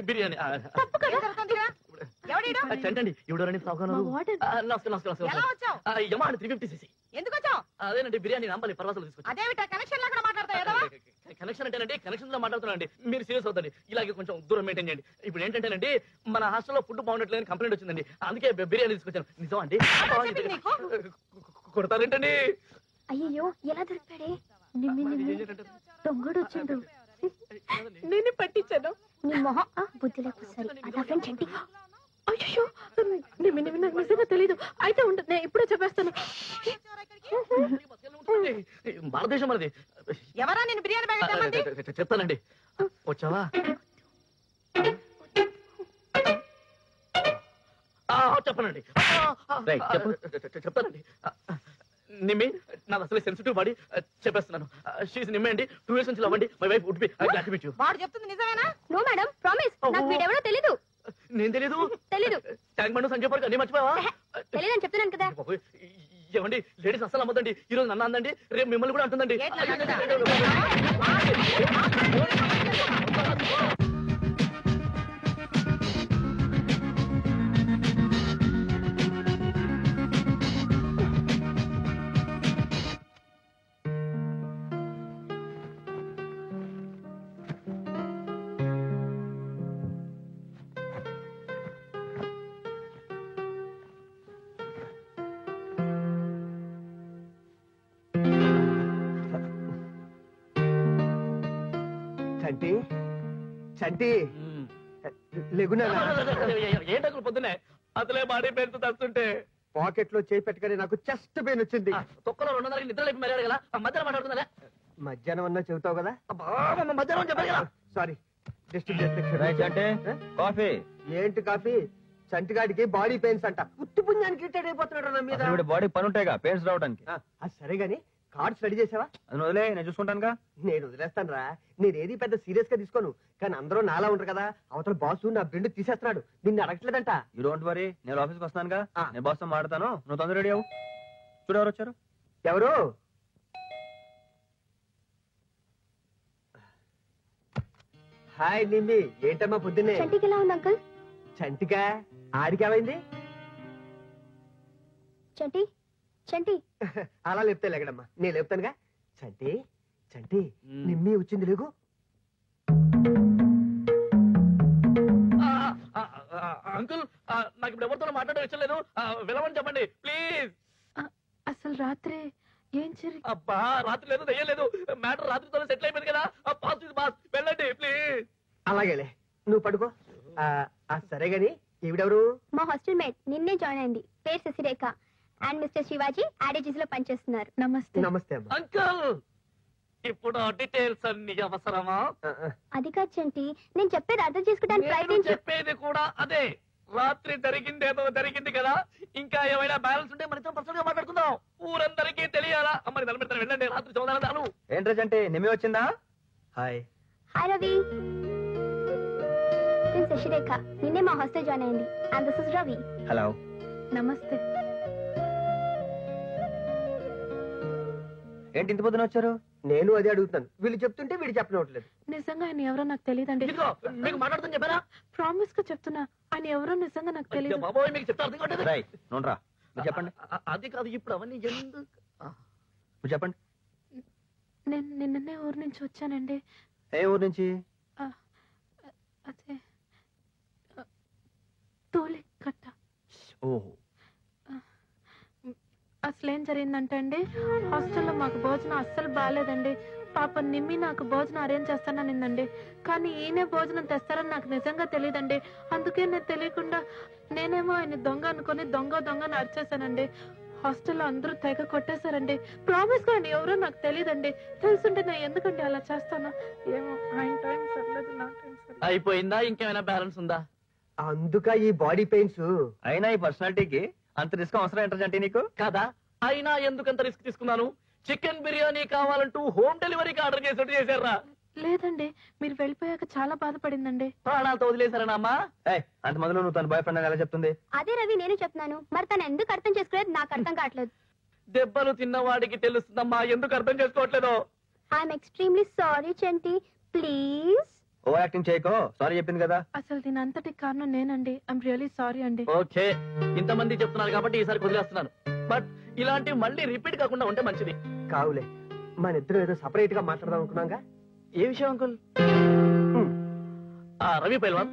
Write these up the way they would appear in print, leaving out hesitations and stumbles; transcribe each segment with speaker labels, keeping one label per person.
Speaker 1: Biryani చంటండి ఎవడోరండి యమాని 350cc
Speaker 2: ఎందుకు వచ్చావు?
Speaker 1: అదేనండి బిర్యానీ నంబలి పర్వాసాలు తీసుకొచ్చి
Speaker 2: అదేమిటా కనెక్షన్ లాగా మాట్లాడతావు?
Speaker 1: కనెక్షన్ అంటేనండి కనెక్షన్ లో మాట్లాడుతున్నాండి మీరు సీరియస్ అవుతండి ఇలాగే కొంచెం దూరం మెయింటైన్ చేయండి ఇప్పుడు ఏంటంటేనండి మన హాస్టల్లో ఫుడ్ బాగుండట్లేదని కంప్లైంట్ వచ్చిందండి అందుకే బిర్యానీ తీసుకొచ్చాను నిజం అండి కొడతారేంటండి
Speaker 3: అయ్యో ఎలా దొరికాడే దొంగడు వచ్చిండు
Speaker 2: నేను పట్టించాను
Speaker 3: నీ మొహం బుద్ధి లేకపోతే అదా ఫ్రెండ్ చంటి
Speaker 2: అయ్యో నాకు నిజంగా తెలీదు అయితే ఉంటుంది నేను ఇప్పుడే చెప్పేస్తాను
Speaker 1: భారతదేశం మనది
Speaker 2: ఎవరా నేను బిర్యానీ బ్యాగ్
Speaker 1: చెప్తానండి వచ్చావా చెప్పనండి చెప్తానండి నిమ్మి నాకు అసలు సెన్సిటివ్ బాడీ చెప్పేస్తున్నాను షీస్ నిమ్మే అండి 2 years నుంచి అవ్వండి my wife would be glad to meet you
Speaker 2: వాడు చెప్తుంది నిజమేనా?
Speaker 3: నో మేడం ప్రామిస్ నాకు వీడెవరో తెలీదు
Speaker 1: నేను తెలీదు ట్యాంక్ బండు సంజయ్ పార్క్ అన్ని మర్చిపోయావా?
Speaker 3: తెలీదని చెప్తున్నాను కదా.
Speaker 1: ఏమండి లేడీస్ అసలు అమ్మదండి ఈ రోజు నన్ను అందండి రేపు మిమ్మల్ని కూడా అంటుందండి
Speaker 4: చంటి చంటి లేగునా
Speaker 1: ఏంటో పొద్దునే అసలే బాడీ పెయిన్ తస్తుంటే
Speaker 4: పాకెట్ లో చేయి పెట్టుకుని నాకు చెస్ట్ పెయిన్ వచ్చింది
Speaker 1: తొక్కలో 200 నిద్ర లేపి మర్యాద కదా మధ్యాహ్నం మాట్లాడుతుందా
Speaker 4: మధ్యాహ్నం అన్నా చెబుతావు కదా
Speaker 1: మధ్యాహ్నం చెప్పాలి కదా
Speaker 4: సారీ కాఫీ ఏంటి కాఫీ చంటిగాడికి బాడీ పెయిన్స్ అంట ఉత్తి పుణ్యానికి రిటైర్ అయిపోతున్నాడు నా మీద
Speaker 5: బాడీ పని ఉంటాయిగా పెయిన్స్ రావడానికి
Speaker 4: అది సరే గాని కార్డ్స్ రెడీ చేసావా?
Speaker 5: అది వదిలే నేను చూసుకుంటానుగా.
Speaker 4: నేను వదిలేస్తాను రా నేనేది పెద్ద సీరియస్ గా తీసుకోను కానీ అందరూ నాలా ఉంటారు కదా అవతల బాసు నా బ్రెండ్ తీసేస్తున్నాడు నిన్ను అడగట్లేదంట.
Speaker 5: యూ డోంట్ వరీ నేను ఆఫీస్కి వస్తానుగా నేను బాస్ తో మాట్లాడతాను నువ్వు తొందర రెడీ అవ్వు. చూడు ఎవరు వచ్చారు.
Speaker 4: ఎవరు? హాయ్ నిమ్మి ఏంటమ్మా పొద్దున్నే
Speaker 3: చంటికి ఎలా ఉంది అంకుల్?
Speaker 4: చంటికా ఆడికి ఏమైంది?
Speaker 3: చంటి చంటి
Speaker 4: అలా లేపితే లేకడమ్మా నేను లేపుతానుగా. చంటి చంటి నిమ్మి వచ్చింది లేగు.
Speaker 1: అంకుల్ నాకు ఇప్పుడు ఎవరితో మాట్లాడడం ఇష్టం లేదు వెళ్ళమని చెప్పండి ప్లీజ్.
Speaker 2: అసలు రాత్రి ఏం జరిగింది?
Speaker 1: అబ్బా రాత్రి లేదు దయ్యలేదు మ్యాటర్ రాత్రితో సెటిల్ అయిపోయింది కదా బాస్ వెళ్ళండి ప్లీజ్.
Speaker 4: అలాగేలే నువ్వు పడుకో. సరే గాని ఈవిడెవరు?
Speaker 3: మా హాస్టల్ మేట్ నిన్నే జాయిన్ అయింది పేరు శశిరేఖ అండ్ మిస్టర్ శివాజీ యాడేజెస్ లో పనిచేస్తున్నారు.
Speaker 2: నమస్తే.
Speaker 4: నమస్తే అమ్మా.
Speaker 1: అంకుల్ ఇప్పుడు డీటెయిల్స్ అన్ని అవసరమా?
Speaker 3: అది కాదు చంటి నేను చెప్పేది అర్థం చేసుకోవడానికి ప్రయత్నించు.
Speaker 1: చెప్పేది కూడా అదే రాత్రి జరిగింది ఏదో జరిగింది కదా ఇంకా ఏమైనా బ్యాలెన్స్ ఉంటే మనతో పర్సనల్ గా మాట్లాడుకుందాం ఊరందరికీ తెలియాలా. అమ్మని నిలబెడతాను వెళ్ళండి రాత్రి చదువుతాను.
Speaker 5: ఏంటంటే నిమ్మి వచ్చిందా?
Speaker 4: హాయ్.
Speaker 3: హాయ్ రవి నేను శశిరేఖ నిన్నే మా హాస్టల్ జాయిన్ అయింది and this is Ravi.
Speaker 5: Hello.
Speaker 2: నమస్తే.
Speaker 5: ఏంటి ఇంత పొద్దున వచ్చారు?
Speaker 4: నేను అదే అడుగుతాను వీళ్ళు చెప్తుంటే వీడు చెప్పనట్లేదు.
Speaker 2: నిజంగా ఆయన ఎవరో నాకు తెలియదండి.
Speaker 1: మీకు మాట్లాడుతాను చెప్పారా?
Speaker 2: ప్రామిస్ గా చెప్తున్నా ఆయన ఎవరో నిజంగా నాకు తెలియదు.
Speaker 1: బాబోయ్ మీకు చెప్తా అర్థం కావట్లేదు.
Speaker 5: నోనరా మీరు చెప్పండి.
Speaker 1: అది కాదు ఇప్పుడు అవన్నీ ఎందుకు
Speaker 5: మీరు చెప్పండి.
Speaker 2: నేను నిన్ననే ఊరు నుంచి వచ్చానండి.
Speaker 5: ఏ ఊరు నుంచి?
Speaker 2: అదే తోలి కట్ట.
Speaker 5: ఓహో.
Speaker 2: అసలేం జరిగిందంటే అండి హాస్టల్లో మాకు భోజనం అస్సలు బాగాలేదండి. పాప నిమ్మి నాకు భోజనం అరేంజ్ చేస్తాననిందండి కానీ ఈయనే భోజనం తెస్తారని నాకు నిజంగా తెలియదండి. అందుకే నేను తెలియకుండా నేనేమో ఆయన దొంగ అనుకుని దొంగని అరిచేశానండి. హాస్టల్లో అందరూ తెగ కొట్టేశారండి. ప్రామిస్ గా ఆయన ఎవరో నాకు తెలియదండి. తెలుసుంటే నేను ఎందుకంటే అలా చేస్తాను ఏమో. ఆయన టైం సర్లేదు నా టైం సర్లేదు.
Speaker 1: అయిపోయిందా ఇంకేమైనా బ్యాలెన్స్ ఉందా?
Speaker 4: అందుక ఈ బాడీ పెయిన్స్.
Speaker 5: అయినా ఈ పర్సనాలిటీకి అంత రిస్క్ అవసరం ఏంటంటే నీకు
Speaker 1: కాదా? అయినా ఎందుకంత రిస్క్ తీసుకున్నాను? చికెన్ బిర్యానీ కావాలంటూ హోమ్ డెలివరీకి ఆర్డర్ చేసినట్టు చేశారా?
Speaker 2: లేదండి, మీరు వెళ్ళిపోయాక చాలా బాధపడిందండి.
Speaker 1: ప్రాణాలతో వదిలేశారా అమ్మా?
Speaker 5: అంత మొదలు నువ్వు తన బాయ్ ఫ్రెండ్ ఎలా చెప్తుంది?
Speaker 3: అదే రవి నేను చెప్తున్నాను, మరి తను ఎందుకు అర్థం చేసుకోలేదు నాకు అర్థం కావట్లేదు.
Speaker 1: దెబ్బలు తిన్నవాడికి తెలుస్తుందమ్మా ఎందుకు అర్థం చేసుకోవట్లేదు.
Speaker 3: I'm extremely sorry Chanti, please.
Speaker 5: Over acting చేయకో, సారీ చెప్పింది కదా.
Speaker 2: అసలు దీని అంతటి కారణం నేనండి. ఐఎమ్ రియలీ సారీ అండి.
Speaker 1: ఓకే, ఇంతమంది చెప్తున్నారు కాబట్టి ఈసారి వదిలేస్తున్నాను. బట్ ఇలాంటివి మళ్ళీ రిపీట్ కాకుండా ఉంటే మంచిది.
Speaker 4: కావులే, మన ఇద్దరు ఏదో సపరేట్ గా మాట్లాడదాం అనుకున్నాగా.
Speaker 1: ఏ విషయం అంకుల్? రవి పైల్వాన్,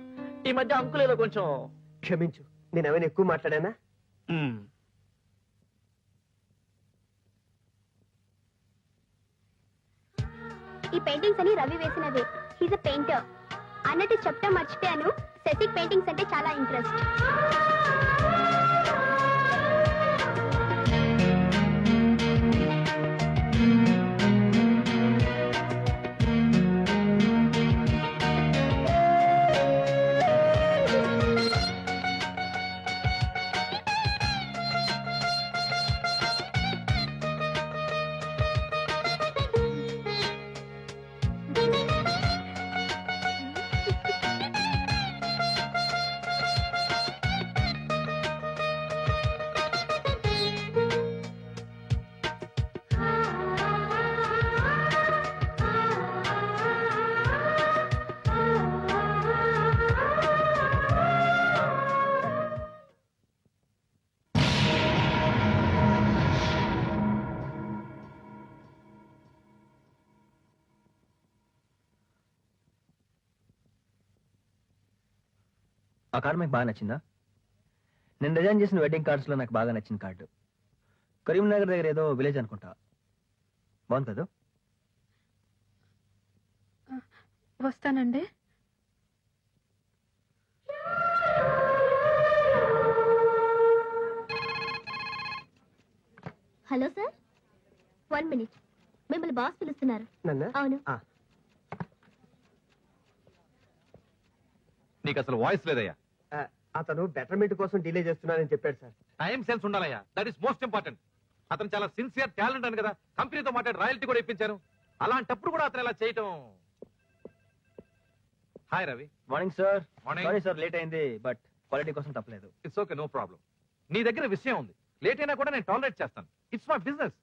Speaker 1: ఈ మధ్య అంకుల్ ఏదో కొంచెం
Speaker 4: క్షమించు, నేనేమైనా ఎక్కువ మాట్లాడానా?
Speaker 3: ఈ పెయింటింగ్స్ అని రవి వేసినవే. హీజ్ అ పెయింటర్ అన్నట్టు చెప్తా మర్చిపోయాను. సెసిక్ పెయింటింగ్స్ అంటే చాలా ఇంట్రెస్ట్.
Speaker 5: ఆ కార్డు మీకు బాగా నచ్చిందా? నేను డిజైన్ చేసిన వెడ్డింగ్ కార్డ్స్ లో నాకు బాగా నచ్చిన కార్డు కరీంనగర్ దగ్గర ఏదో విలేజ్ అనుకుంటా. బాగుంది కదా?
Speaker 2: వస్తానండి.
Speaker 3: Hello sir, 1 minute. మిమ్మల్ని బాస్ పిలుస్తున్నారు.
Speaker 4: నన్ను
Speaker 3: అవును.
Speaker 6: నీకు అసలు వాయిస్ లేదయ్యా.
Speaker 4: అతను బెటర్మెంట్ కోసం డిలే చేస్తున్నానని చెప్పాడు సార్.
Speaker 6: టైం సెన్స్ ఉండాలయ్యా, దట్ ఈస్ మోస్ట్ ఇంపార్టెంట్. అతను చాలా సిన్సియర్ టాలెంట్ అని కదా కంపెనీతో మాట్లాడి రాయల్టీ కూడా ఇప్పించాను. అలాంటప్పుడు కూడా అతను ఇలా చేయటం. Hi Ravi.
Speaker 5: Morning sir.
Speaker 6: Morning.
Speaker 5: Sorry sir, late అయింది, బట్ క్వాలిటీ కోసం తప్పలేదు.
Speaker 6: It's okay, no problem. నీ దగ్గర విషయం ఉంది, లేట్ అయినా కూడా నేను టాలరేట్ చేస్తాను. It's my business.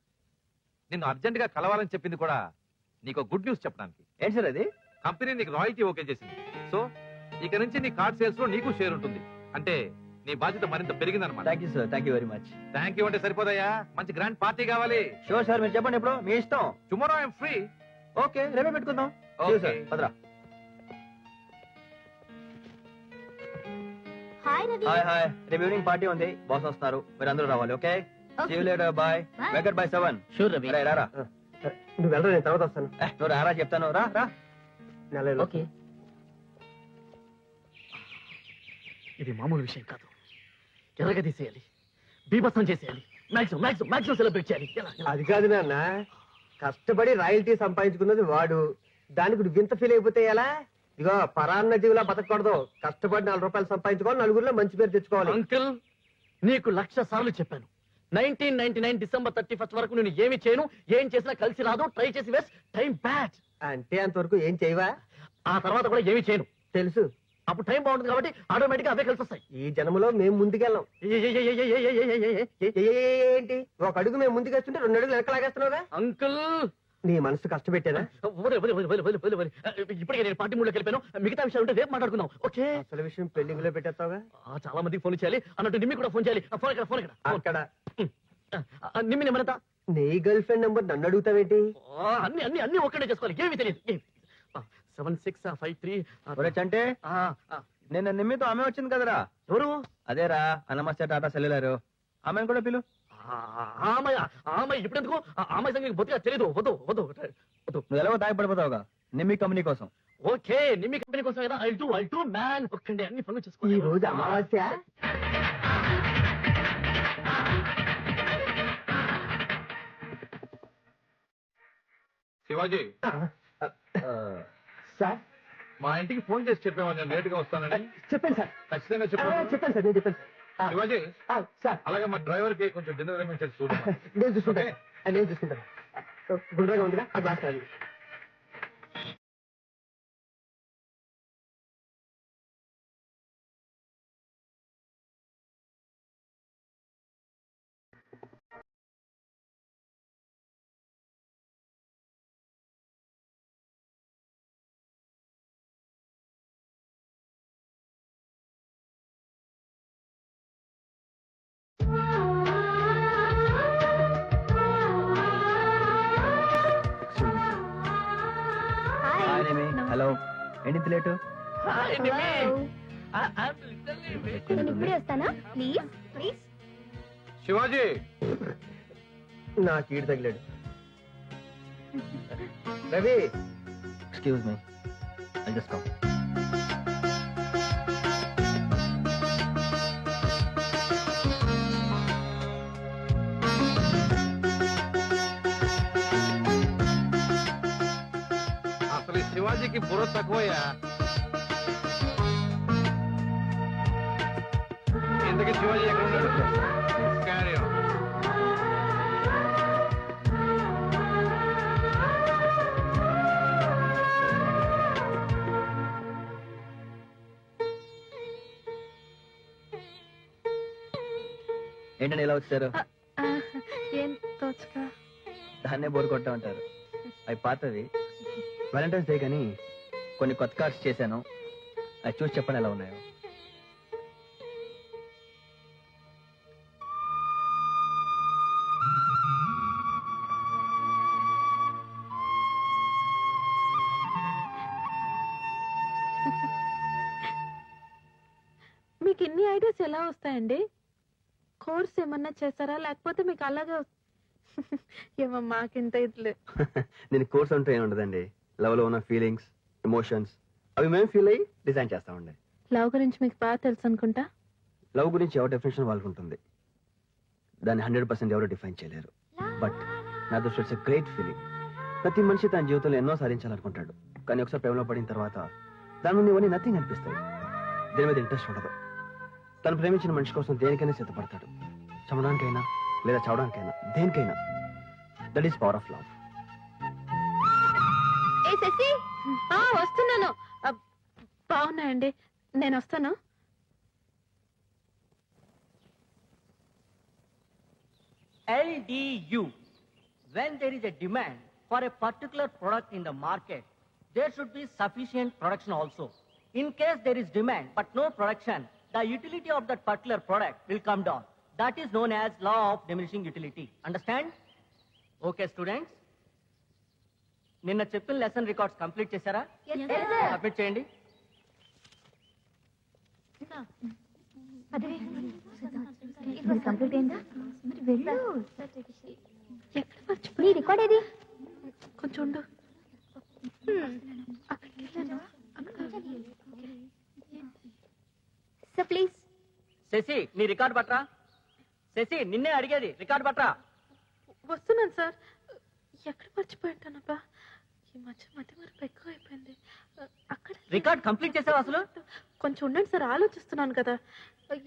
Speaker 6: నిన్ను అర్జెంట్ గా కలవాలని చెప్పింది కూడా నీకు గుడ్ న్యూస్ చెప్పడానికి.
Speaker 5: ఏంటి సార్ అది?
Speaker 6: కంపెనీ నీకు రాయల్టీ ఓకే చేసింది. సో ఇక నుంచి నీ కార్డ్ సేల్స్ లో నీకు షేర్ ఉంటుంది. అంటే నీ బాధ్యత మరింత పెరిగిందన్నమాట.
Speaker 5: Thank you sir, thank you very much.
Speaker 6: Thank you అంటే సరిపోదయ్యా, మంచి గ్రాండ్ పార్టీ కావాలి.
Speaker 5: షూర్ సార్, మీరు చెప్పండి ఎప్పుడు, మీ ఇష్టం.
Speaker 6: Tomorrow I'm free.
Speaker 5: ఓకే, రేపే పెట్టుకుందాం.
Speaker 6: Okay.
Speaker 5: సార్, పదరా.
Speaker 3: హాయ్ రవి.
Speaker 5: హాయ్ హాయ్, రేపు ఈవినింగ్ పార్టీ ఉంది, బాస్ వస్తున్నారు, మీరు అందరూ రావాలి. Okay, see you later, bye.
Speaker 3: Bye.
Speaker 5: వెకర్ బై 7.
Speaker 1: షూర్ రవి.
Speaker 5: రే రారా.
Speaker 4: నువ్వు వెళ్ళరా, నేను తర్వాత వస్తాను.
Speaker 5: నువ్వు రారా చెప్తాను, రా రా.
Speaker 4: నెలలో
Speaker 1: ఓకే, ఇది మామూలు విషయం కాదు. ఎర్రగా తీసేయాలి, బీభత్సం చేసేయాలి, మాక్సిమం మాక్సిమం మాక్సిమం సెలబ్రేట్ చేయాలి.
Speaker 4: అది కాదు నాన్న, కష్టపడి రాయల్టీ సంపాదించుకున్నది వాడు, దానికి నువ్వు ఇంత ఫీల్ అయిపోతే ఎలా? ఇదిగో పరాన్న జీవులా బతకూడదు, కష్టపడి 4 రూపాయలు సంపాదించుకోవాలి, నలుగురిలో మంచి పేరు తెచ్చుకోవాలి.
Speaker 1: అంకుల్, నీకు 1,00,000 సార్లు చెప్పాను, 1999 డిసెంబర్ 31 వరకు నేను ఏమి చేయను, ఏం చేసినా కలిసి రాదు, ట్రై చేసి వేస్ట్, టైం బ్యాడ్.
Speaker 4: అంటే అంతవరకు ఏం చేయవా?
Speaker 1: ఆ తర్వాత కూడా ఏమి చేయను.
Speaker 4: తెలుసు,
Speaker 1: అప్పుడు టైం బాగుంటుంది కాబట్టి ఆటోమేటిక్ గా అవే కలిసి వస్తాయి.
Speaker 4: ఈ జన్మలో మేము ముందుకెళ్ళాం. ఏంటి, ఒక అడుగు మేము ముందుకేస్తుంటే 2 అడుగులు వెనకలాగేస్తున్నావుగా?
Speaker 1: అంకుల్,
Speaker 4: నీ మనసు కష్టపెట్టేనా?
Speaker 1: ఇప్పటికే నేను పార్టీ మూడులోకి వెళ్ళిపోయాను, మిగతా విషయాలు ఉంటే రేపు మాట్లాడుకుందాం. ఓకే,
Speaker 4: అసలు విషయం పెండింగ్ లో పెట్టేస్తావుగా?
Speaker 1: చాలా మందికి ఫోన్ చేయాలి అన్నట్టు నిమ్మి కూడా ఫోన్ చేయాలి. ఫోన్ ఇక్కడ, ఫోన్ ఇక్కడ.
Speaker 4: అక్కడ
Speaker 1: నిమ్మి నెంబర్
Speaker 4: నీ గర్ల్ ఫ్రెండ్ నెంబర్ నన్ను అడుగుతావేంటి?
Speaker 1: అన్ని అన్ని అన్ని ఒక్కడే చేసుకోవాలి, ఏమీ తెలియదు. 7653.
Speaker 5: అంటే నేను నిమ్మితో ఆమె వచ్చింది కదరా.
Speaker 1: ఎవరు?
Speaker 5: అదేరా, నమస్తే టాటా సెల్యులర్. ఆమెను కూడా పిలు.
Speaker 1: ఆమె ఇప్పుడెందుకు? ఆమె సంగతి బొత్తిగా తెలియదు. వద్దు వద్దు వద్దు.
Speaker 5: నువ్వు ఎలాగో తాగిపడిపోతావుగా నిమ్మి కంపెనీ కోసం.
Speaker 1: ఓకే, నిమ్మి కంపెనీ కోసం కదా. I two man. ఒక్కండి అన్ని పనులు
Speaker 4: ఈ
Speaker 1: చేసుకోవాలి.
Speaker 4: రోజు అమావాస్య.
Speaker 6: శివాజీ,
Speaker 4: సార్,
Speaker 6: మా ఇంటికి ఫోన్ చేసి చెప్పామని నేను లేట్ గా వస్తానని.
Speaker 4: చెప్పండి సార్.
Speaker 6: ఖచ్చితంగా
Speaker 4: చెప్పాను సార్, నేను చెప్పాను.
Speaker 6: శివాజీ,
Speaker 4: సార్,
Speaker 6: అలాగే మా డ్రైవర్ కి కొంచెం డిన్నర్ అరేంజ్ చేసి చూడండి.
Speaker 4: నేను చూసుకుంటాను, నేను చూసుకుంటాను. గుండ్రగా ఉందిగా ఆ గ్లాస్ తాగి.
Speaker 3: హాయ్
Speaker 5: హలో ఏంటి late
Speaker 1: Hi, Nimi.
Speaker 3: Hello.
Speaker 1: I'm literally waiting.
Speaker 3: నేను ఇప్పుడే వస్తానా ప్లీజ్ ప్లీజ్
Speaker 6: శివాజీ
Speaker 4: నా కీడు తగిలాడు. Ravi
Speaker 5: excuse me I just come.
Speaker 6: అసలు ఈ శివాజీకి బుర్ర తక్కువయ్యా. ఇంతకీ శివాజీ ఎక్కడ ఉన్నాడు? Carry on.
Speaker 5: ఏంటండి ఇలా వచ్చారు?
Speaker 2: ఆ, ఏం తోచక
Speaker 5: దాన్నే బోర్ కొట్టా ఉంటారు. అవి పాతవి. వాలంటైన్స్ డే కానీ కొన్ని కొత్త కార్డ్స్ చేశాను. అది చూసి చెప్పండి ఎలా ఉన్నాయో.
Speaker 2: మీకు ఇన్ని ఐడియాస్ ఎలా వస్తాయండి? కోర్స్ ఏమన్నా చేస్తారా లేకపోతే మీకు అలాగే ఏమో మాకింత ఇదిలే.
Speaker 5: దీని కోర్స్ అంటూ ఏమి ఉండదండి. లవ్ లో ఉన్న ఫీలింగ్స్, ఎమోషన్స్ అవి మేము ఫీల్ అయ్యి డిజైన్ చేస్తామండి.
Speaker 2: లవ్ గురించి మీకు బాగా తెలుసు అనుకుంటా.
Speaker 5: లవ్ గురించి ఎవరి డెఫినేషన్ వాళ్ళకు ఉంటుంది. దాన్ని 100% ఎవరు డిఫైన్ చేయలేరు. బట్ నా దృష్టి ఇట్స్ గ్రేట్ ఫీలింగ్. ప్రతి మనిషి తన జీవితంలో ఎన్నో సాధించాలనుకుంటాడు. కానీ ఒకసారి ప్రేమలో పడిన తర్వాత దాని ముందు ఇవన్నీ నథింగ్ అనిపిస్తాయి. దేని మీద ఇంట్రెస్ట్ ఉండదు. తను ప్రేమించిన మనిషి కోసం దేనికైనా సిద్ధపడతాడు. చమడానికైనా లేదా చవడానికైనా దేనికైనా. That is power of love.
Speaker 3: ఏ శశి
Speaker 2: వస్తున్నాను. బాగున్నాయండి, నేను వస్తాను.
Speaker 7: LDU. When there is a demand for a particular product in the market, there should be sufficient production also. In case there is demand but no production, the utility of that particular product will come down. That is known as law of diminishing utility. Understand? Okay, students. నిన్న చెప్పిన lesson records complete చేశారా? Submit చేయండి.
Speaker 3: Complete అయిందా? మరి వెళ్ళు.
Speaker 2: ఎక్కడ
Speaker 3: నీ
Speaker 2: మర్చిపోయి
Speaker 3: రికార్డ్ ఏది?
Speaker 2: కొంచెం ఉండు. అక్కడికి వెళ్ళాను.
Speaker 3: సో ప్లీజ్
Speaker 7: శశి నీ రికార్డ్ పట్రా. శశి నిన్నే అడిగేది, రికార్డ్ పట్రా.
Speaker 2: వస్తున్నాను సార్. ఎక్కడ మర్చిపోయింటానబ్బా, ఈ మధ్య మధ్య మరపు ఎక్కువ అయిపోయింది. అక్కడ
Speaker 7: రికార్డ్ కంప్లీట్ చేసావా అసలు?
Speaker 2: కొంచెం ఉండండి సార్, ఆలోచిస్తున్నాను కదా.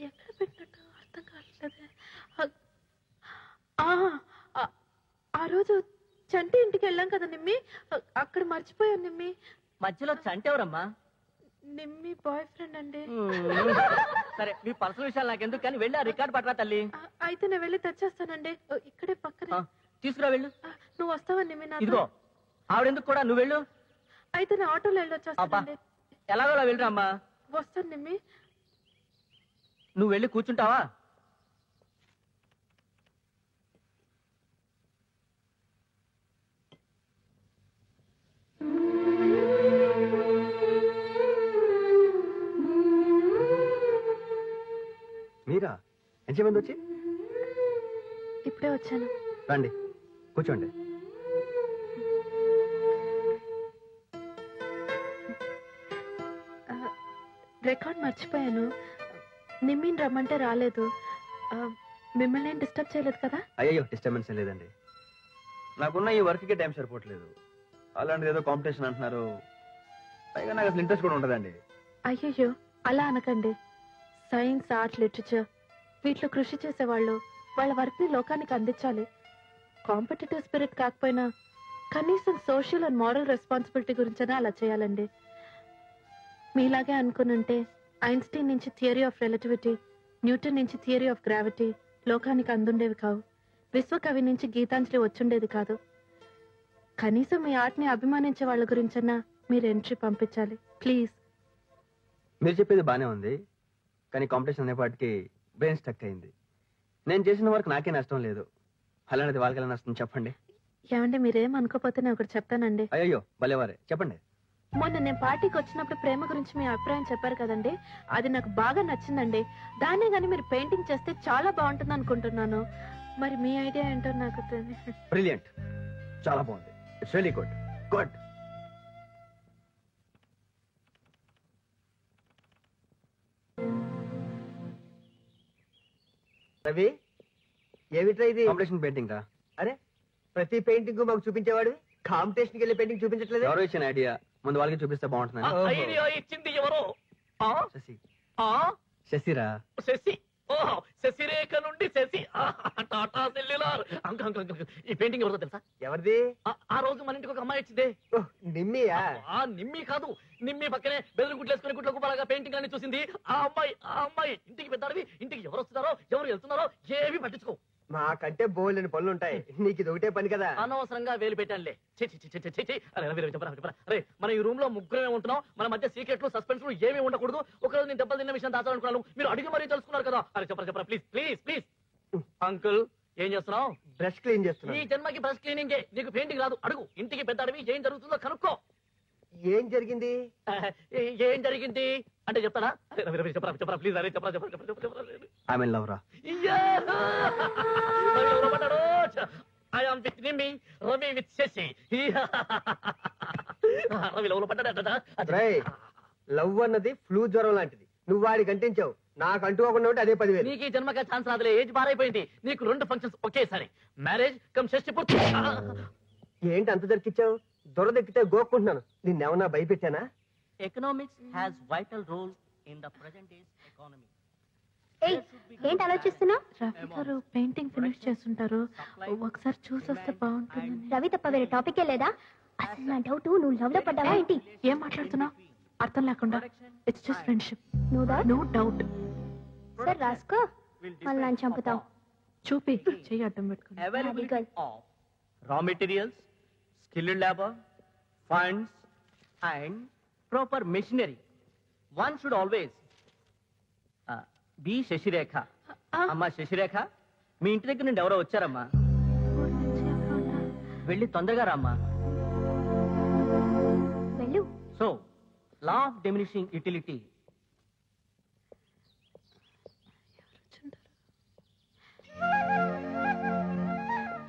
Speaker 2: ఎక్కడ పెట్టినట్టు అర్థం కావట్లేదే. ఆ రోజు చంటి ఇంటికి వెళ్ళాం కదా నిమ్మి, అక్కడ మర్చిపోయాను నిమ్మి.
Speaker 7: మధ్యలో చంటి ఎవరమ్మా?
Speaker 2: నిమ్మి బాయ్ ఫ్రెండ్ అండి.
Speaker 7: సరే మీ పర్సనల్ విషయాలు నాకెందుకు, కానీ వెళ్ళి ఆ రికార్డ్ పట్టరా తల్లి.
Speaker 2: అయితే నేను వెళ్ళి తెచ్చేస్తానండి, ఇక్కడే పక్కనే.
Speaker 7: తీసుకురా వెళ్ళు.
Speaker 2: నువ్వు వస్తావా నిమ్మి నాతో?
Speaker 7: ఇదిగో ఆవిడెందుకు కూడా, నువ్వు వెళ్ళు.
Speaker 2: అయితే నేను ఆటోలో
Speaker 7: అబ్బా
Speaker 2: వెళ్ళొచ్చేస్తానండి.
Speaker 7: ఎలాగోలా వెళ్ళరా అమ్మా.
Speaker 2: వస్తాను నిమ్మి.
Speaker 7: నువ్వు వెళ్ళి కూర్చుంటావా?
Speaker 5: మీరా? ఎంతమంది వచ్చి?
Speaker 2: ఇప్పుడే వచ్చాను.
Speaker 5: రండి కూర్చోండి.
Speaker 2: రికార్డ్ మర్చిపోయాను. నిమ్మిని రమ్మంటే రాలేదు. మిమ్మల్ని ఏం డిస్టర్బ్ చేయలేదు కదా?
Speaker 5: అయ్యో డిస్టర్బెన్స్ లేదండి. నాకున్న ఈ వర్క్కి టైం సరిపోవట్లేదు. అలాంటిది ఏదో కాంపిటీషన్ అంటున్నారు. పైగా నాకు అసలు ఇంట్రెస్ట్ కూడా ఉండదండి.
Speaker 2: అయ్యయ్యో అలా అనకండి. సైన్స్, ఆర్ట్, లిటరేచర్ వీటిలో కృషి చేసేవాళ్ళు వాళ్ళ వర్క్ ని లోకానికి అందించాలి. కాంపిటేటివ్ స్పిరిట్ కాకపోయినా కనీసం సోషల్ అండ్ మారల్ రెస్పాన్సిబిలిటీ గురించైనా అలా చేయాలండి. మీలాగే అనుకునుంటే ఐన్స్టీన్ నుంచి థియరీ ఆఫ్ రిలేటివిటీ, న్యూటన్ నుంచి థియరీ ఆఫ్ గ్రావిటీ లోకానికి అందుండేవి కావు. విశ్వకవి నుంచి గీతాంజలి వచ్చుండేది కాదు. కనీసం మీ ఆర్ట్ని అభిమానించే వాళ్ళ గురించైనా మీరు ఎంట్రీ పంపించాలి ప్లీజ్.
Speaker 5: మీరు చెప్పేది బానే ఉంది, కానీ కాంపిటీషన్ అనేపాటికి బ్రెయిన్ స్టక్ అయింది. నేను చేసిన వరకు నాకే నష్టం లేదు, అలాంటిది వాళ్ళకి నష్టం చెప్పండి.
Speaker 2: ఏమంటే మీరేం అనుకోపోతే నేను ఒకటి చెప్తానండి.
Speaker 5: అయ్యో భలేవారే, చెప్పండి.
Speaker 2: మొన్న నేను పార్టీకి వచ్చినప్పుడు ప్రేమ గురించి మీ అభిప్రాయం చెప్పారు కదండి, అది నాకు బాగా నచ్చిందండి. దాన్నే గానీ మీరు పెయింటింగ్ చేస్తే చాలా బాగుంటుంది అనుకుంటున్నాను. మరి మీ ఐడియా ఏంటో నాకు తెలియదు.
Speaker 5: బ్రిలియంట్, చాలా బాగుంది. It's really good. Good.
Speaker 4: Ravi, ఏమిట్రా ఇది?
Speaker 5: కాంపిటీషన్ పెయింటింగ్ రా.
Speaker 4: అరే, ప్రతి పెయింటింగ్ మాకు చూపించేవాడు, కాంపిటీషన్కి వెళ్ళి పెయింటింగ్ చూపించట్లేదు.
Speaker 5: ఎవరో ఇచ్చిన ఐడియా, ముందు వాళ్ళకి చూపిస్తే బాగుంటుందని.
Speaker 4: ఓహో.
Speaker 1: ఐడియా ఇచ్చింది ఎవరో? ఆ?
Speaker 5: శశి.
Speaker 1: ఆ?
Speaker 5: శశిరా.
Speaker 1: శశి. ఓహో, శశిరేఖ నుండి శశి. టాటా సెల్యులార్. ఈ పెయింటింగ్ ఎవరిదో తెలుసా?
Speaker 4: ఎవరిది?
Speaker 1: ఆ రోజు మన ఇంటికి ఒక అమ్మాయి వచ్చిందే.
Speaker 4: ఓహ్, నిమ్మియా?
Speaker 1: ఆ నిమ్మి కాదు, నిమ్మి పక్కనే బెదిరి గుడ్లేసుకుని గుడ్లకు బాగా పెయింటింగ్ అని చూసింది ఆ అమ్మాయి. ఇంటికి పెద్దాడివి, ఇంటికి ఎవరు వస్తున్నారో ఎవరు వెళ్తున్నారో ఏవి పట్టించుకో.
Speaker 4: మాకంటే బోల్డెని పనులు ఉంటాయి, నీకు ఇది ఒకటే పని కదా.
Speaker 1: అనవసరంగా వేలు పెట్టానులే. అరే రవి, చెప్పరా. అరే, మనం ఈ రూమ్ లో ముగ్గురమే ఉంటున్నాం, మన మధ్య సీక్రెట్లు సస్పెన్స్లు ఏమీ ఉండకూడదు. ఒకరోజు నేను దెబ్బలు తిన్న విషయం దాచాలనుకున్నాను, మీరు అడిగి మరీ తెలుసుకున్నారు కదా. అరే చెప్పరా ప్లీజ్. అంకుల్, ఏం చేస్తున్నావు?
Speaker 4: బ్రష్ క్లీన్
Speaker 1: ఈ
Speaker 4: చేస్తున్నా.
Speaker 1: జన్మకి బ్రష్ క్లీనింగే, నీకు పెయింటింగ్ రాదు. అడుగు, ఇంటికి పెద్ద అడివి, ఏం జరుగుతుందో కనుక్కో.
Speaker 4: ఏం జరిగింది?
Speaker 1: ఏం జరిగింది అంటే చెప్తానా? అరే రవి, చెప్పరా ప్లీజ్. అరే చెప్పరా.
Speaker 5: ఐ మీన్ లవ్ రా.
Speaker 1: I am with Nimmi, Ravi with Shashi. Ravi love లో పడ్డాడట.
Speaker 4: రేయ్, లవ్ అన్నది ఫ్లూ జ్వరం లాంటిది, నువ్వు వాడికి అంటించావు, నాకు అంటుకోకుండా ఉంటే అదే 10,000.
Speaker 1: నీకు ఈ జన్మగా ఛాన్స్ రాదులే, ఏజ్ బారైపోయింది. నీకు 2 ఫంక్షన్స్ ఒకేసారి, మ్యారేజ్ కమ్ షష్టి పూర్తి.
Speaker 4: ఏంటి అంత దొరికిచ్చావు? దొరదెక్కితే గోక్కుంటున్నాను. నిన్నేమన్నా భయపెట్టానా?
Speaker 7: Economics has vital role in the present day's economy.
Speaker 3: ఏయ్, ఏంటి ఆలోచిస్తున్నావు?
Speaker 2: రవి గారు పెయింటింగ్ ఫినిష్ చేస్తుంటారు, ఒకసారి చూసొస్తే బాగుంటుంది.
Speaker 3: రవి తప్ప వేరే టాపికే లేదా? అసలు నా డౌట్, నువ్వు లవ్ లో పడ్డావా ఏంటి?
Speaker 2: ఏం మాట్లాడుతున్నావు అర్థం లేకుండా? It's just friendship,
Speaker 3: no
Speaker 2: no doubt.
Speaker 3: Sir రాసుకో, మళ్ళీ నన్ను చంపుతావు.
Speaker 2: చూపి చెయ్యి అడ్డం పెట్టుకుని.
Speaker 7: Availability of raw materials, skilled labor, funds, and proper machinery. One should always be Sasirekha. అమ్మా శశిరేఖ, మీ ఇంటి దగ్గర నుండి ఎవరో వచ్చారమ్మా, వెళ్ళి తొందరగా రామ్మా.
Speaker 3: వెళ్ళు.
Speaker 7: So law of diminishing utility.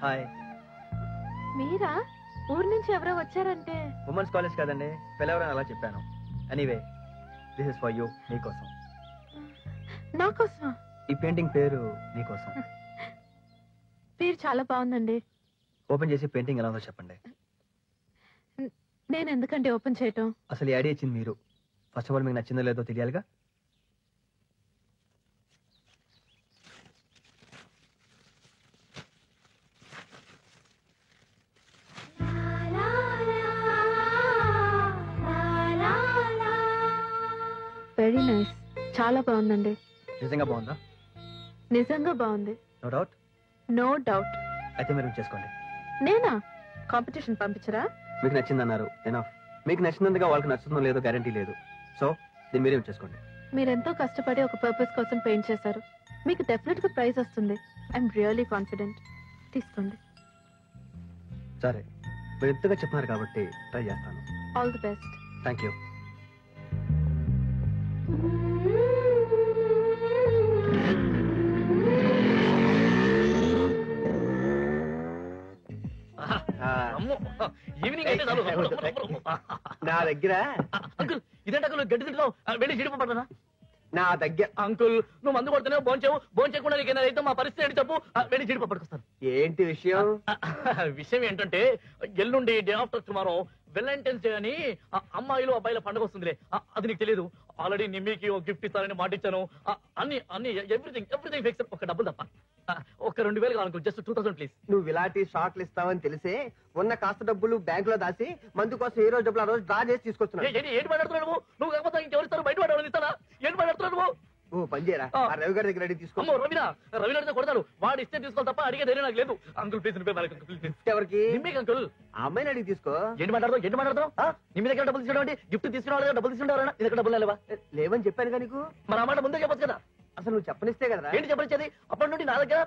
Speaker 5: Hi.
Speaker 2: మీరా? ఊరు నుంచి ఎవరో వచ్చారంటే?
Speaker 5: ఉమెన్స్ కాలేజ్ కదండి, పిలవరని అలా చెప్పాను. Anyway, this is for you, నీకోసం.
Speaker 2: నాకోసం?
Speaker 5: ఈ పెయింటింగ్ పేరు నీకోసం.
Speaker 2: పేరు చాలా బాగుందండి.
Speaker 5: ఓపెన్ చేసి పెయింటింగ్ ఎలా ఉందో చెప్పండి.
Speaker 2: నేను ఎందుకంటే ఓపెన్ చేయటం?
Speaker 5: అసలు ఈ ఐడియా ఇచ్చింది మీరు. ఫస్ట్ ఆఫ్ ఆల్ మీకు నచ్చిందో లేదో తెలియాలిగా.
Speaker 2: వెరీ నైస్, చాలా బాగుందండి.
Speaker 5: నిజంగా బాగుందా?
Speaker 2: నిజంగా బాగుంది.
Speaker 5: No doubt.
Speaker 2: No doubt.
Speaker 5: అయితే మీరు చేసుకోండి.
Speaker 2: నేనా? కాంపిటీషన్ పంపించరా?
Speaker 5: మీకు నచ్చిందన్నారు, ఎనఫ్. మీకు నచ్చినందుగా వాళ్ళకి నచ్చుతుందో లేదో గ్యారంటీ లేదు. సో దీన్ని మీరే చేసుకోండి.
Speaker 2: మీరెంతో కష్టపడి ఒక పర్పస్ కోసం పెయింట్ చేశారు, మీకు డెఫినెట్ గా ప్రైజ్ వస్తుంది. I'm really confident. తీసుకోండి.
Speaker 5: సరే, మీరు ఎంతగా చెప్తున్నారు కాబట్టి ట్రై చేస్తాను.
Speaker 2: All the best.
Speaker 5: Thank you.
Speaker 1: Evening అయితే చాలు.
Speaker 4: నా దగ్గర
Speaker 1: అంకుల్, ఇదేంటి అంకుల్ గడ్డి తింటున్నావు? వెళ్ళి జీడిపడ్డా.
Speaker 4: నా దగ్గర
Speaker 1: అంకుల్, నువ్వు మందు కొడుతున్నావు, భోంచేయకుండా నీకు అయితే మా పరిస్థితి ఏంటి చెప్పు. వెళ్ళి జీడిప పట్టుకొస్తాను.
Speaker 4: ఏంటి విషయం?
Speaker 1: విషయం ఏంటంటే, ఎల్లుండి day after tomorrow Valentine's day అని అమ్మాయిలు అబ్బాయిల పండుగ వస్తుందిలే. అది నీకు తెలియదు. ఆల్రెడీ నిమ్మికి ఒక గిఫ్ట్ ఇస్తారని మాట ఇచ్చాను. అన్ని అన్ని ఎవ్రీథింగ్ ఫిక్స్. ఒక డబ్బులు తప్ప ఒక 2000 కావాలి. Just 2000 please.
Speaker 4: నువ్వు ఇలాంటి షార్ట్లు ఇస్తావని తెలిసే ఉన్న కాస్త డబ్బులు బ్యాంక్ లో దాచి మందు కోసం ఏ రోజు డబ్బులు ఆ రోజు డ్రా చేసి తీసుకొస్తున్నావు.
Speaker 1: ఏంటి మాట్లాడుతున్నావు నువ్వు? కాకపోతే ఇంకెవరిస్తారు? బయట వాడు ఇస్తారా? ఏంటి మాట్లాడుతున్నావు నువ్వు?
Speaker 4: ఓ పని చేయరా, ఆ రవి గారి దగ్గర అడిగి తీసుకో.
Speaker 1: అమ్మో రవి అడిగితే కొడతాడు. వాడు ఇస్తే తీసుకోవాలి తప్ప అడిగే ధైర్యం నాకు లేదు. అంకుల్ ప్లీజ్
Speaker 4: గిఫ్ట్ ఎవరికి?
Speaker 1: నిమ్మికి అంకుల్.
Speaker 4: ఆ అమ్మాయిని అడిగి తీసుకో.
Speaker 1: ఏంటి మాట్లాడతావు? నిమ్మి దగ్గర డబ్బులు తీసుకోవడం గిఫ్ట్ తీసుకునే డబ్బులు తీసుకుంటారా? నీ దగ్గర డబ్బులు లేవా?
Speaker 4: లేవని చెప్పాను కదా నీకు.
Speaker 1: మన మాట ముందే చెప్పొచ్చు కదా.
Speaker 4: అసలు నువ్వు చెప్పనిస్తే కదరా.
Speaker 1: ఏంటి చెప్పొచ్చేది? అప్పటి నుండి నా దగ్గర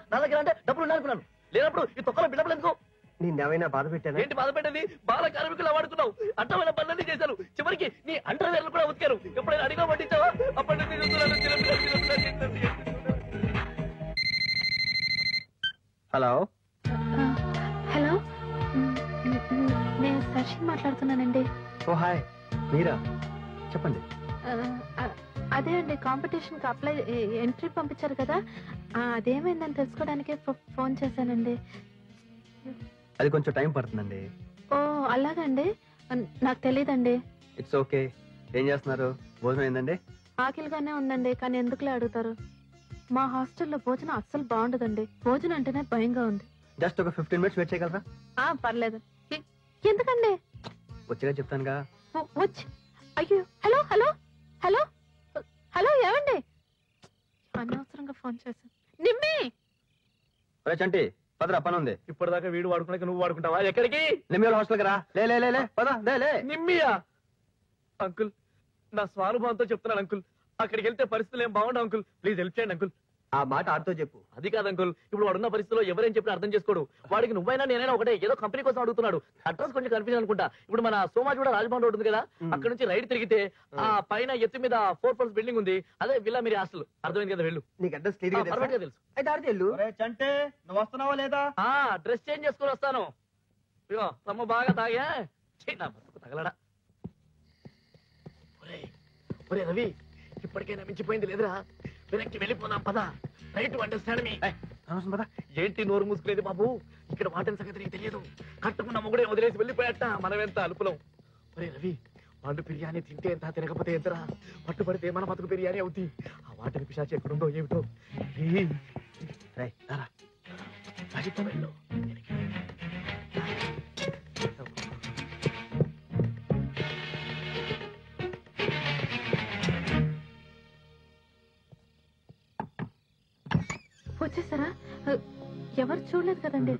Speaker 1: అంటే డబ్బులు ఉన్నానుకున్నాను. లేనప్పుడు ఈ తొక్కలో బిడ్డలు ఎందుకు?
Speaker 4: నిన్నేమైనా బాధ పెట్టానా?
Speaker 1: ఏంటి బాధ పెట్టేది? బాల కార్మికులు వాడుతున్నావు. అడ్డమైన పనులన్నీ చేశారు. చివరికి నీ అండర్వేర్లు కూడా ఉతికారు. ఎప్పుడైనా అడిగా పట్టించావా? అప్పటి నుంచి చూస్తున్నాను.
Speaker 5: హలో,
Speaker 2: హలో, నేను శశి మాట్లాడుతున్నానండి.
Speaker 5: ఓ హాయ్, మీరా? చెప్పండి.
Speaker 2: అదే అండి, కాంపిటీషన్ కి అప్లై ఎంట్రీ పంపించారు కదా, అదేమైందని తెలుసుకోవడానికే ఫోన్ చేశానండి.
Speaker 5: అది కొంచెం టైం పడుతుందండి.
Speaker 2: ఓ అలాగండి, నాకు తెలియదండి.
Speaker 5: It's okay. ఏం చేస్తున్నారు? భోజనం ఏందండి?
Speaker 2: ఆకలిగానే ఉందండి, కానీ ఎందుకులే అడుగుతారు? మా హాస్టల్లో భోజనం అస్సలు బాగుండదండి. భోజనం అంటేనే భయంగా ఉంది.
Speaker 5: జస్ట్ ఒక 15 minutes వెయిట్ చేయగలరా?
Speaker 2: పర్లేదు. ఎందుకండి?
Speaker 5: వచ్చిగా చెప్తానుగా.
Speaker 2: వచ్చి అయ్యో, హలో హలో హలో హలో, ఏమండి? అనవసరంగా ఫోన్ చేశాను. నిమ్మి,
Speaker 5: ఒరే చంటి, పదరా, పని ఉంది.
Speaker 1: ఇప్పటిదాకా వీడు వాడుకున్నాక నువ్వు వాడుకుంటావా? ఎక్కడికి?
Speaker 5: నిమ్మి హాస్టల్కి రా. లే లే లే పద, లే.
Speaker 1: నిమ్మియా? అంకుల్, నా స్వానుభవంతో చెప్తున్నాను అంకుల్. అక్కడికి వెళ్తే పరిస్థితులు ఏం బాగుండవు అంకుల్. ప్లీజ్ హెల్ప్ చేయండి అంకుల్.
Speaker 4: ఆ మాట ఆడుతో చెప్పు.
Speaker 1: అది కాదు అంకుల్, ఇప్పుడు వాడున్న పరిస్థితిలో ఎవరేం చెప్పినా అర్థం చేసుకోడు. వాడికి నువ్వైనా నేనైనా ఒకటే, ఏదో కంపెనీ కోసం అడుగుతున్నాడు. అడ్రస్ కొంచెం కన్ఫ్యూజన్ అనుకుంటా. ఇప్పుడు మన సోమాజ్ కూడా రాజభవన్ రోడ్ ఉంది కదా, అక్కడ నుంచి రైట్ తిరిగితే ఆ పైన ఎత్తు మీద 4 floors బిల్డింగ్ ఉంది. అదే విల్లా మీరు హాస్టల్. అర్థమైంది కదా? వెళ్ళు.
Speaker 4: నీకు అడ్రస్ క్లియర్
Speaker 1: పర్ఫెక్ట్ గా తెలుసు.
Speaker 4: అయితే ఆడితే వెళ్ళు.
Speaker 7: చంటే నువ్వు వస్తున్నావా లేదా?
Speaker 1: డ్రెస్ చేంజ్ చేసుకుని వస్తాను. ఇగో రమ్మ బాగా తాగా. నా బతుకు తగలడా. ఒరే రవి, ఇప్పటికైనా మించిపోయింది లేదురా. వెనక్కి వెళ్ళిపోదాం పద. రైట్ టు అండర్స్టాండ్ మీ. ఏంటి నోరు మూసుకునేది బాబు? ఇక్కడ వాటిని సంగతి నీకు తెలియదు. కట్టుకున్న మొగుడే వదిలేసి వెళ్ళిపోయాట. మనమెంత అలుపులం. ఒరే రవి, వాళ్ళు బిర్యానీ తింటే ఎంత, తినకపోతే ఎంతరా? పట్టుబడితే మన బతుకు బిర్యానీ అవుతుంది. ఆ వాటిని పిశాచి ఎక్కడుందో ఏమిటో. వెళ్ళు.
Speaker 2: వచ్చేసారా? ఎవరు చూడలేదు కదండి.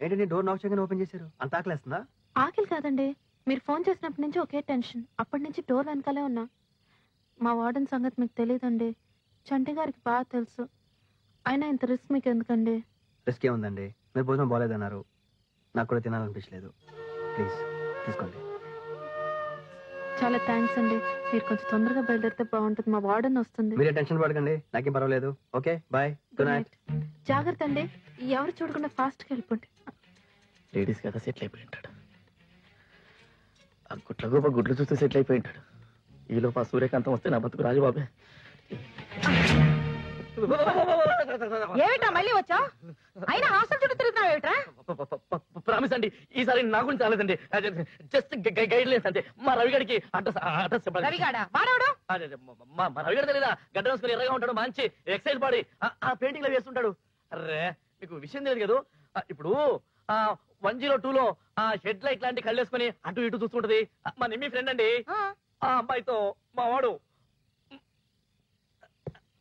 Speaker 5: ఏంటండి డోర్ నాక్ చేయగానే ఓపెన్ చేశారు? అంత ఆకలేస్తుందా?
Speaker 2: ఆకలి కాదండి, మీరు ఫోన్ చేసినప్పటి నుంచి ఒకే టెన్షన్. అప్పటి నుంచి డోర్ వెనకాలే ఉన్నా. మా వార్డెన్ సంగతి మీకు తెలియదండి. చంటి గారికి బాగా తెలుసు. అయినా ఇంత రిస్క్ మీకు ఎందుకండి?
Speaker 5: రిస్క్ ఏముందండి? మీరు భోజనం బాగాలేదన్నారు. నాకు కూడా తినాలనిపించలేదు. ప్లీజ్ తీసుకోండి.
Speaker 2: చాలా థ్యాంక్స్ అండి. మీరు కొంచెం తొందరగా బయలుదేరితే బాగుంటుంది. మా వార్డెన్ వస్తుంది.
Speaker 5: మీరే టెన్షన్ పడకండి, నాకేం పర్వాలేదు. Okay bye, good night.
Speaker 2: జాగ్రత్త అండి, ఎవరు చూడకుండా ఫాస్ట్ గా వెళ్ళిపోండి.
Speaker 1: లేడీస్ కదా సెటిల్ అయిపోయి ఉంటాడు. ఆ గుట్ల గోప గుడ్లు చూస్తే సెటిల్ అయిపోయి ఉంటాడు. ఈలోపు ఆ సూర్యకాంతం వస్తే నా బతుకు రాజుబాబే.
Speaker 8: ఏమిటా మళ్ళీ వచ్చా? అయినా హాస్టల్ చుట్టూ తిరుగుతున్నావు ఏమిట్రా?
Speaker 1: ప్రామిస్ అండి, ఈసారి నా గురించి రాలేదండి. జస్ట్ గైడ్ లైన్స్ అంతే. మా రవిగడికి అడ్రస్ చెప్పండి.
Speaker 8: రవిగాడా? వాడవడు?
Speaker 1: మా రవిగడ తెలీదా? గడ్డ వేసుకుని ఎర్రగా ఉంటాడు, మంచి ఎక్సైజ్ బాడీ. ఆ పెయింటింగ్ లో వేస్తుంటాడు. అర్రే మీకు విషయం తెలియదు కదా. ఇప్పుడు 102లో హెడ్ లైట్ లాంటి కళ్ళు వేసుకుని అటు ఇటు చూస్తుంటది. మా నిమ్మి ఫ్రెండ్ అండి. ఆ అమ్మాయితో మా వాడు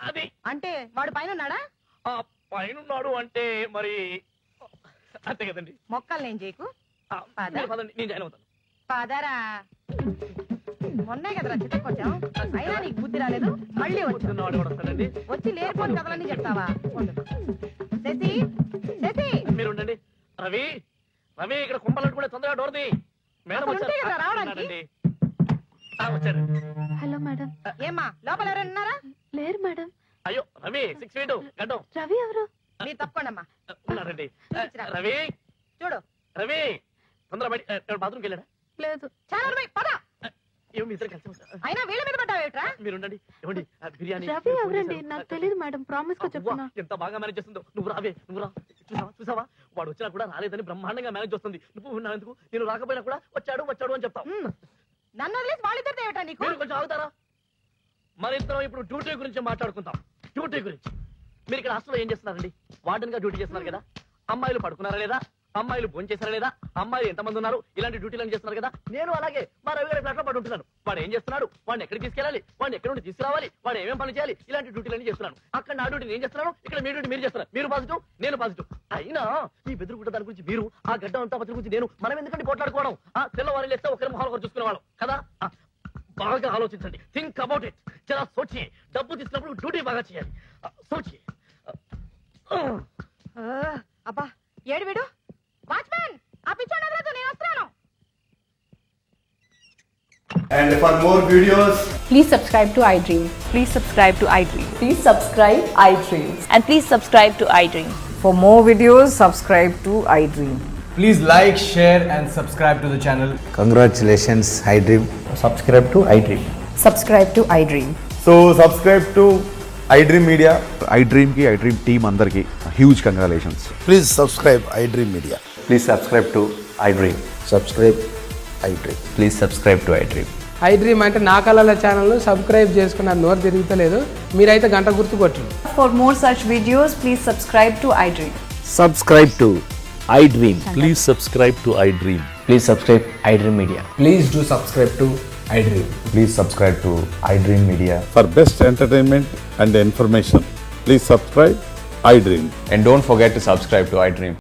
Speaker 1: అది.
Speaker 8: అంటే వాడు పైన ఉన్నాడా?
Speaker 1: పైనున్నాడు అంటే మరి అంతే కదండి.
Speaker 8: మొక్కలు నేను చేయకు.
Speaker 1: పదండి, నేను జాయిన్ అవుతాను.
Speaker 8: పదరా. మొన్నే కదరా చిత్తకొచ్చాం, అయినా నీకు బుద్ధి రాలేదు. మళ్ళీ
Speaker 1: వాడు కూడా వస్తాడండి.
Speaker 8: వచ్చి లేనిపోని కథలన్నీ చెప్తావా? శశి, శశి,
Speaker 1: మీరు ఉండండి. రవి, రవి ఇక్కడ కుంపలంటుకుంటే తొందరగా డోర్ది. మేడం
Speaker 8: రావడానికి
Speaker 1: వచ్చారు.
Speaker 2: Hello madam.
Speaker 8: ఏమ్మా లోపల ఎవరైనా ఉన్నారా?
Speaker 2: లేరు మేడం.
Speaker 1: అయ్యో రవి 6 feet గడ్డం.
Speaker 2: రవి ఎవరు?
Speaker 8: మీరు తప్పకోండమ్మా.
Speaker 1: ఉన్నారండి. రవి,
Speaker 8: చూడు.
Speaker 1: రవి తొందర బయట బాత్రూమ్కి వెళ్ళాడా?
Speaker 2: లేదు.
Speaker 8: చాలా పద.
Speaker 1: ఏమో మీ ఇద్దరు కలిసి వస్తారు.
Speaker 8: అయినా వీళ్ళ మీద పడ్డావేట్రా?
Speaker 1: మీరు ఉండండి. ఏమండి బిర్యానీ
Speaker 2: రవి ఎవరండి? నాకు తెలియదు మేడం, ప్రామిస్ గా చెప్తున్నా.
Speaker 1: ఎంత బాగా మేనేజ్ చేస్తుందో. నువ్వు రావే, నువ్వు రా. చూసావా వాడు వచ్చినా కూడా రాలేదని బ్రహ్మాండంగా మేనేజ్ చేస్తుంది. నువ్వు ఎందుకు నేను రాకపోయినా కూడా వచ్చాడు అని చెప్తావు.
Speaker 8: నన్ను వదిలేసి వాళ్ళిద్దరితో ఏమిటా నీకు?
Speaker 1: మీరు కొంచెం ఆగుతారా? మన ఇద్దరం ఇప్పుడు డ్యూటీ గురించి మాట్లాడుకుందాం. డ్యూటీ గురించి మీరు ఇక్కడ హాస్టల్లో ఏం చేస్తున్నారండి? వార్డెన్ గా డ్యూటీ చేస్తున్నారు కదా. అమ్మాయిలు పడుకున్నారా లేదా? అమ్మాయిలు భోజనం చేశారా లేదా? అమ్మాయిలు ఎంతమంది ఉన్నారు? ఇలాంటి డ్యూటీలను చేస్తున్నారు కదా. నేను అలాగే మా రవి గారి ఫ్లాట్ లో పడి ఉంటున్నాను. వాడు ఏం చేస్తున్నాడు? వాడిని ఎక్కడికి తీసుకెళ్ళాలి? వాడిని ఎక్కడి నుండి తీసుకురావాలి? వాడు ఏమేం పని చేయాలి? ఇలాంటి డ్యూటీలన్నీ చేస్తున్నాను. అక్కడ నా డ్యూటీ నేను చేస్తున్నాను, ఇక్కడ మీ డ్యూటీ మీరు చేస్తున్నారు. మీరు పాజిటివ్, నేను పాజిటివ్. అయినా ఈ బెదురుగుడ్డ దాని గురించి మీరు, ఆ గడ్డ అంతా పత్రి గురించి నేను, మనం ఎందుకంటే పోట్లాడుకోవడం? తెల్లవారు లేస్తే ఒకరి మొహాలు ఒకరు చూసుకునేవాళ్ళం కదా. బాగా ఆలోచించండి. Think about it. చాలా సోచి. డబ్బు తీసుకున్నప్పుడు డ్యూటీ బాగా చేయాలి. సోచి.
Speaker 8: అబ్బా ఏడు వీడు. వాచ్మెన్ ఆ పిచ్చోడు ఎవరో, నేను వస్తున్నాను.
Speaker 9: And for more videos,
Speaker 10: Please subscribe to iDream.
Speaker 11: Please subscribe to iDream.
Speaker 10: Please subscribe iDream.
Speaker 11: And please subscribe to iDream.
Speaker 10: For more videos, subscribe to iDream.
Speaker 9: please like, share, and subscribe to the channel.
Speaker 12: Congratulations, iDream.
Speaker 9: Subscribe to iDream.
Speaker 10: Subscribe to iDream.
Speaker 9: So subscribe to iDream Media.
Speaker 13: iDream ki iDream team andarki huge congratulations.
Speaker 12: Please subscribe iDream Media.
Speaker 9: Please subscribe to iDream.
Speaker 12: Subscribe iDream.
Speaker 9: Please subscribe to iDream.
Speaker 14: iDream అంటే నా కళల channel subscribe చేసుకున్న నోరు తిరుగుతలేదు. మీరైతే గంట గుర్తు కొట్టండి.
Speaker 10: For more such videos, please subscribe to iDream.
Speaker 12: Subscribe to iDream.
Speaker 13: Please subscribe to iDream.
Speaker 9: Please subscribe iDream Media.
Speaker 14: Please do subscribe to iDream.
Speaker 9: Please subscribe to iDream Media.
Speaker 13: For best entertainment and information, please subscribe iDream.
Speaker 9: And don't forget to subscribe to iDream.